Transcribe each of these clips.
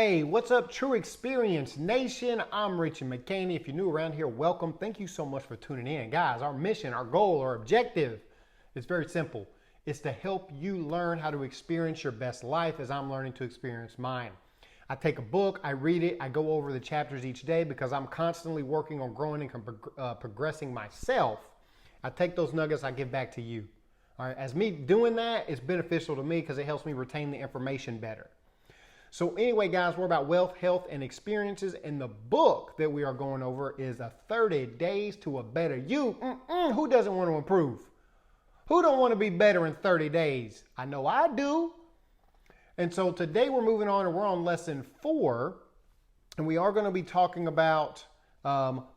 Hey, what's up, TruExperience Nation? I'm Richard McCaney. If you're new around here, welcome. Thank you so much for tuning in. Guys, our mission, our goal, our objective is very simple. It's to help you learn how to experience your best life as I'm learning to experience mine. I take a book, I read it, I go over the chapters each day because I'm constantly working on growing and progressing myself. I take those nuggets, I give back to you. All right, as me doing that, it's beneficial to me because it helps me retain the information better. So anyway, guys, we're about wealth, health, and experiences. And the book that we are going over is 30 Days to a Better You. Who doesn't want to improve? Who don't want to be better in 30 days? I know I do. And so today we're moving on and we're on lesson 4. And we are going to be talking about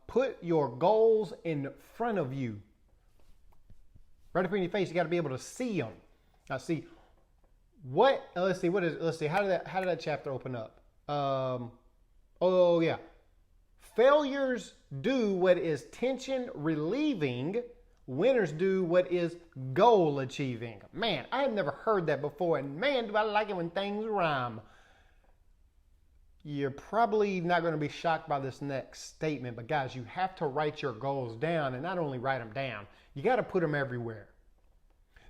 put your goals in front of you. Right up in your face, you got to be able to see them. Now see, let's see, how did that chapter open up? Oh yeah. Failures do what is tension relieving. Winners do what is goal achieving. Man, I have never heard that before. And man, do I like it when things rhyme. You're probably not going to be shocked by this next statement, but guys, you have to write your goals down, and not only write them down, you got to put them everywhere.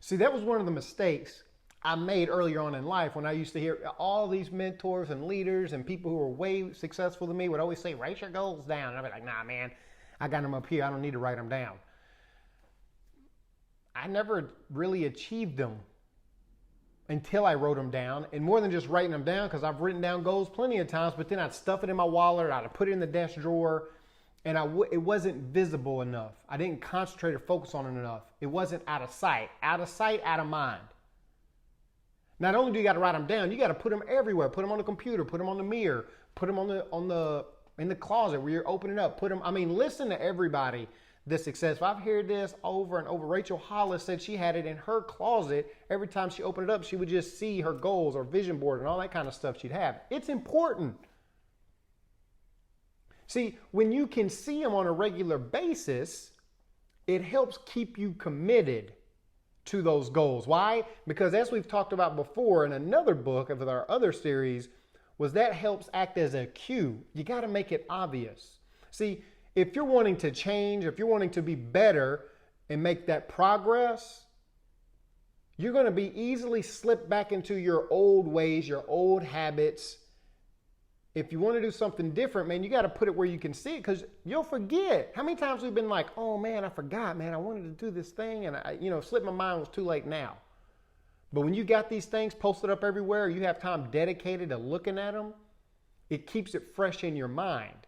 See, that was one of the mistakes I made earlier on in life when I used to hear all these mentors and leaders and people who were way successful than me would always say, write your goals down. And I'd be like, nah, man, I got them up here. I don't need to write them down. I never really achieved them until I wrote them down. And more than just writing them down, because I've written down goals plenty of times, but then I'd stuff it in my wallet, I'd put it in the desk drawer, and it wasn't visible enough. I didn't concentrate or focus on it enough. It wasn't out of sight, out of mind. Not only do you got to write them down, you got to put them everywhere. Put them on the computer, put them on the mirror, put them in the closet where you're opening up. Listen to everybody that's successful. I've heard this over and over. Rachel Hollis said she had it in her closet. Every time she opened it up, she would just see her goals or vision board and all that kind of stuff she'd have. It's important. See, when you can see them on a regular basis, it helps keep you committed to those goals. Why? Because as we've talked about before in another book of our other series, was that helps act as a cue. You got to make it obvious. See, if you're wanting to change, if you're wanting to be better and make that progress, you're going to be easily slipped back into your old ways, your old habits. If you want to do something different, man, you got to put it where you can see it because you'll forget. How many times we've been like, oh man, I forgot, man, I wanted to do this thing and slipped my mind, it was too late now. But when you got these things posted up everywhere, you have time dedicated to looking at them, it keeps it fresh in your mind.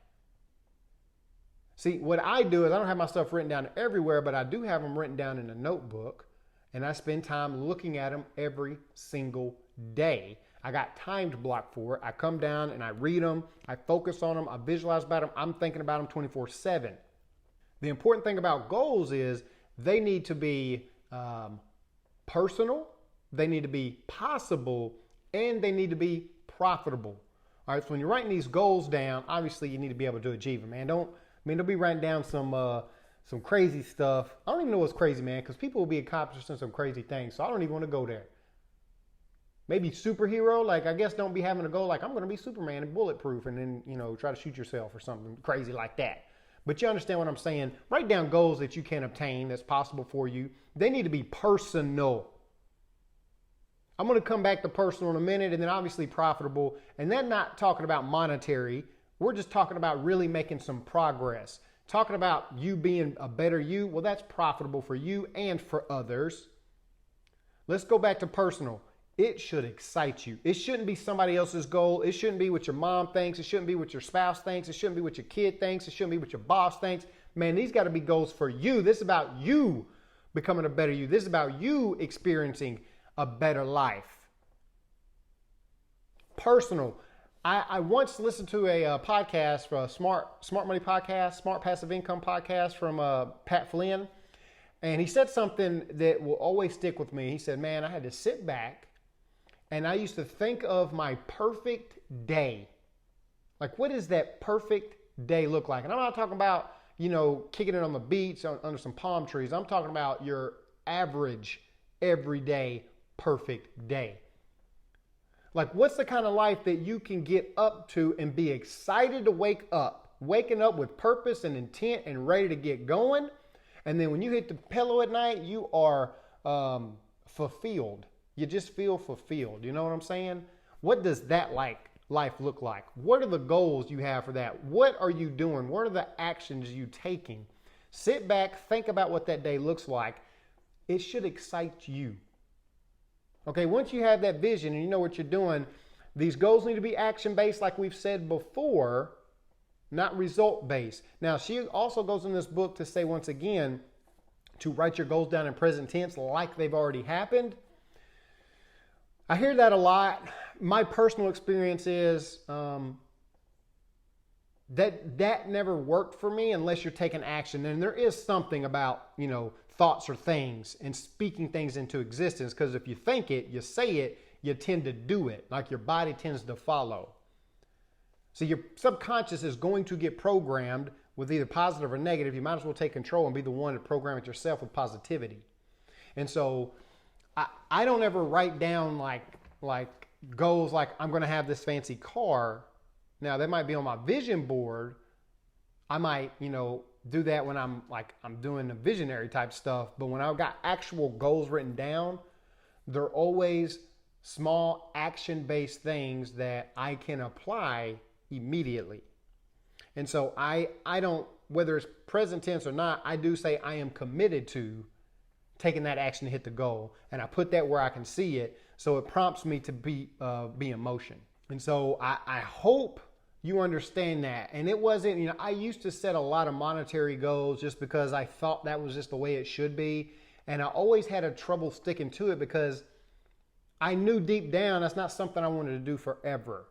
See, what I do is I don't have my stuff written down everywhere, but I do have them written down in a notebook and I spend time looking at them every single day. I got time to block for it. I come down and I read them. I focus on them. I visualize about them. I'm thinking about them 24/7. The important thing about goals is they need to be personal, they need to be possible, and they need to be profitable. All right, so when you're writing these goals down, obviously you need to be able to achieve them, man. Don't be writing down some crazy stuff. I don't even know what's crazy, man, because people will be accomplishing some crazy things, so I don't even want to go there. Maybe superhero, like I guess don't be having a goal like I'm going to be Superman and bulletproof and then, try to shoot yourself or something crazy like that. But you understand what I'm saying? Write down goals that you can obtain that's possible for you. They need to be personal. I'm going to come back to personal in a minute and then obviously profitable. And then not talking about monetary. We're just talking about really making some progress. Talking about you being a better you. Well, that's profitable for you and for others. Let's go back to personal. It should excite you. It shouldn't be somebody else's goal. It shouldn't be what your mom thinks. It shouldn't be what your spouse thinks. It shouldn't be what your kid thinks. It shouldn't be what your boss thinks. Man, these got to be goals for you. This is about you becoming a better you. This is about you experiencing a better life. Personal. I once listened to a podcast for a Smart Money podcast, Smart Passive Income podcast from Pat Flynn. And he said something that will always stick with me. He said, man, I had to sit back and I used to think of my perfect day. Like, what does that perfect day look like? And I'm not talking about, kicking it on the beach under some palm trees. I'm talking about your average, everyday, perfect day. Like, what's the kind of life that you can get up to and be excited to wake up, waking up with purpose and intent and ready to get going? And then when you hit the pillow at night, you are fulfilled. You just feel fulfilled. You know what I'm saying? What does that life look like? What are the goals you have for that? What are you doing? What are the actions you taking? Sit back, think about what that day looks like. It should excite you. Okay, once you have that vision and you know what you're doing, these goals need to be action-based like we've said before, not result-based. Now, she also goes in this book to say, once again, to write your goals down in present tense like they've already happened. I hear that a lot. My personal experience is that never worked for me unless you're taking action. And there is something about, thoughts or things and speaking things into existence, because if you think it, you say it, you tend to do it, like your body tends to follow. So your subconscious is going to get programmed with either positive or negative. You might as well take control and be the one to program it yourself with positivity. And so I don't ever write down like goals like I'm going to have this fancy car. Now that might be on my vision board. I might, do that when I'm doing the visionary type stuff. But when I've got actual goals written down, they're always small action-based things that I can apply immediately. And so I don't, whether it's present tense or not, I do say I am committed to taking that action to hit the goal. And I put that where I can see it, so it prompts me to be in motion. And so I hope you understand that. And it wasn't, I used to set a lot of monetary goals just because I thought that was just the way it should be. And I always had a trouble sticking to it because I knew deep down that's not something I wanted to do forever.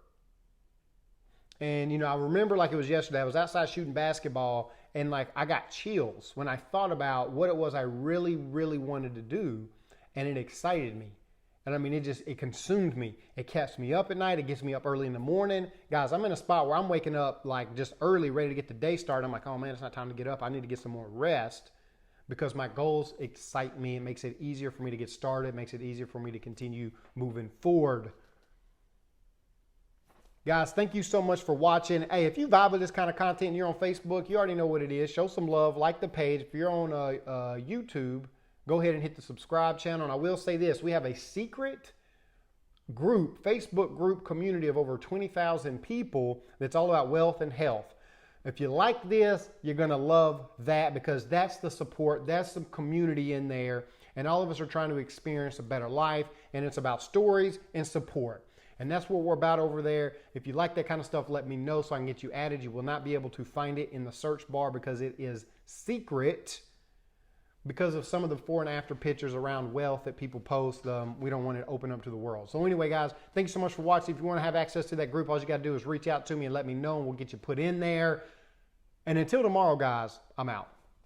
And, I remember like it was yesterday, I was outside shooting basketball and I got chills when I thought about what it was I really, really wanted to do. And it excited me. And it consumed me. It kept me up at night. It gets me up early in the morning. Guys, I'm in a spot where I'm waking up just early, ready to get the day started. I'm like, oh man, it's not time to get up. I need to get some more rest because my goals excite me. It makes it easier for me to get started. It makes it easier for me to continue moving forward. Guys, thank you so much for watching. Hey, if you vibe with this kind of content and you're on Facebook, you already know what it is. Show some love, like the page. If you're on YouTube, go ahead and hit the subscribe channel. And I will say this, we have a secret group, Facebook group community of over 20,000 people that's all about wealth and health. If you like this, you're going to love that because that's the support, that's some community in there. And all of us are trying to experience a better life. And it's about stories and support. And that's what we're about over there. If you like that kind of stuff, let me know so I can get you added. You will not be able to find it in the search bar because it is secret. Because of some of the before and after pictures around wealth that people post, we don't want it to open up to the world. So anyway, guys, thank you so much for watching. If you want to have access to that group, all you got to do is reach out to me and let me know, and we'll get you put in there. And until tomorrow, guys, I'm out.